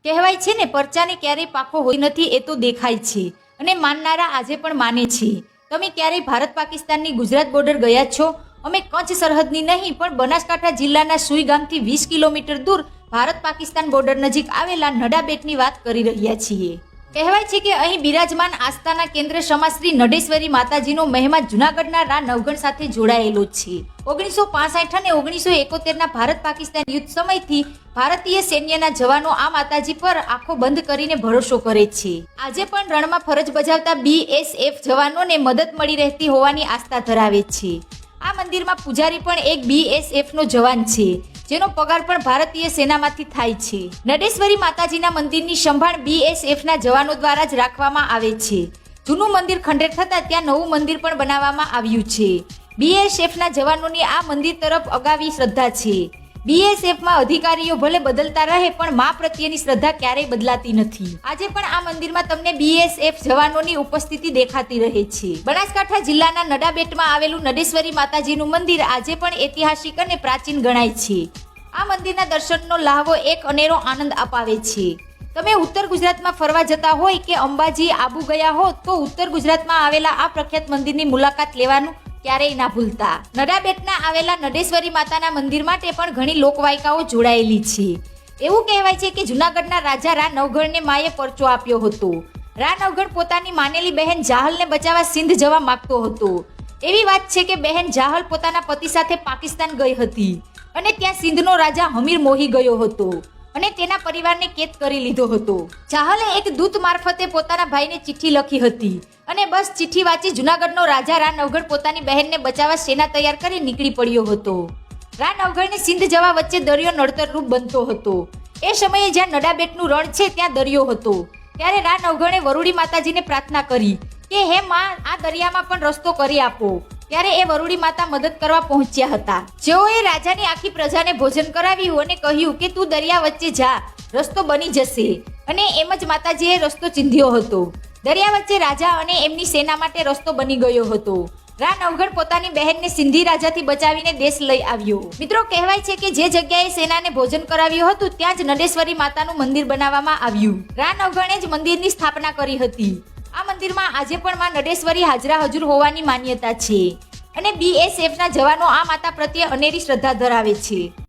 કહેવાય છે ને, પરચાને ક્યારેય પાખો હોય નથી એ તો દેખાય છે, અને માનનારા આજે પણ માને છે. તમે ક્યારેય ભારત પાકિસ્તાનની ગુજરાત બોર્ડર ગયા છો? અમે કચ્છ સરહદની નહીં પણ બનાસકાંઠા જિલ્લાના સુઈ ગામથી 20 કિલોમીટર દૂર ભારત પાકિસ્તાન બોર્ડર નજીક આવેલા નડા બેટની વાત કરી રહ્યા છીએ. કહેવાય છે કે અહીં બિરાજમાન આસ્થાના કેન્દ્ર સમાશ્રી નડેશ્વરી માતાજીનો મહિમા જૂનાગઢના રા નવગણ સાથે જોડાયેલો છે. 1965 અને 1971ના ભારત પાકિસ્તાન યુદ્ધ સમયથી ભારતીય સૈન્યના જવાનો આ માતાજી પર આંખો બંધ કરીને ભરોસો કરે છે. આજે પણ રણમાં ફરજ બજાવતા BSF જવાનોને મદદ મળી રહેતી હોવાની આસ્થા ધરાવે છે. આ મંદિરમાં પૂજારી પણ એક BSF નો જવાન છે, જેનો પગાર પણ ભારતીય સેનામાંથી થાય છે. નડેશ્વરી માતાજીના મંદિરની સંભાળ BSFના જવાનો દ્વારા જ રાખવામાં આવે છે. જૂનું મંદિર ખંડેર થતાં ત્યાં નવું મંદિર પણ બનાવવામાં આવ્યું છે. BSFના જવાનોની આ મંદિર તરફ અગાવી શ્રદ્ધા છે. BSFમાં અધિકારીઓ ભલે બદલતા રહે પણ મા પ્રત્યેની શ્રદ્ધા ક્યારેય બદલાતી નથી. આજે પણ આ મંદિરમાં તમને BSF જવાનોની ઉપસ્થિતિ દેખાતી રહે છે. બનાસકાંઠા જિલ્લાના નડાબેટમાં આવેલું નડેશ્વરી માતાજીનું મંદિર આજે પણ ઐતિહાસિક અને પ્રાચીન ગણાય છે. આ મંદિરના દર્શનનો લહાવો એક અનેરો આનંદ અપાવે છે. તમે ઉત્તર ગુજરાતમાં ફરવા જતા હોય કે અંબાજી, આબુ ગયા હો તો ઉત્તર ગુજરાતમાં આવેલા આ પ્રખ્યાત મંદિરની મુલાકાત લેવાનું ક્યારેય ના ભૂલતા. નડાબેટના આવેલા નડેશ્વરી માતાના મંદિર માટે પણ ઘણી લોકવાયકાઓ જોડાયેલી છે. એવું કહેવાય છે કે જૂનાગઢના રાજા રા નવગણને માએ પરચો આપ્યો હતો. રા નવગણ પોતાની માનેલી બહેન જાહલને બચાવવા સિંધ જવા માંગતો હતો. એવી વાત છે કે બહેન જાહલ પોતાના પતિ સાથે પાકિસ્તાન ગઈ હતી અને ત્યાં સિંધનો રાજા હમીર મોહી ગયો હતો અને તેના પરિવારને કેદ કરી લીધો હતો. જાહલે એક દૂત મારફતે પોતાના ભાઈને ચિઠ્ઠી લખી હતી અને બસ ચિઠ્ઠી વાંચી જૂનાગઢનો રાજા રા નવગણ પોતાની બહેનને બચાવવા સેના તૈયાર કરી નીકળી પડ્યો હતો. રા નવગણને સિંધ જવા વચ્ચે દરિયો નડતરરૂપ બનતો હતો. એ સમયે જ્યાં નડાબેટનું રણ છે ત્યાં દરિયો હતો. ત્યારે રા નવગણે વરુડી માતાજીને પ્રાર્થના કરી કે હે માં, આ દરિયામાં પણ રસ્તો કરી આપો. ત્યારે એ વરુડી માતા મદદ કરવા પહોંચ્યા હતા. જેઓએ રાજાની આખી પ્રજાને ભોજન કરાવ્યું અને કહ્યું કે તું દરિયા વચ્ચે જા, રસ્તો બની જશે. અને એમ જ માતાજીએ રસ્તો ચીંધ્યો હતો. દરિયા વચ્ચે રાજા અને એમની સેના માટે રસ્તો બની ગયો હતો. રા નવગણ પોતાની બહેનને સિંધી રાજાથી બચાવીને દેશ લઈ આવ્યો. મિત્રો, કહેવાય છે કે જે જગ્યાએ સેનાને ભોજન કરાવ્યું હતું ત્યાં જ નડેશ્વરી માતાનું મંદિર બનાવવામાં આવ્યું. રા નવગણે જ મંદિરની સ્થાપના કરી હતી. આ મંદિરમાં આજે પણ માં નડેશ્વરી હાજરા હજુર હોવાની માન્યતા છે અને BSFના જવાનો આ માતા પ્રત્યે અનેરી શ્રદ્ધા ધરાવે છે.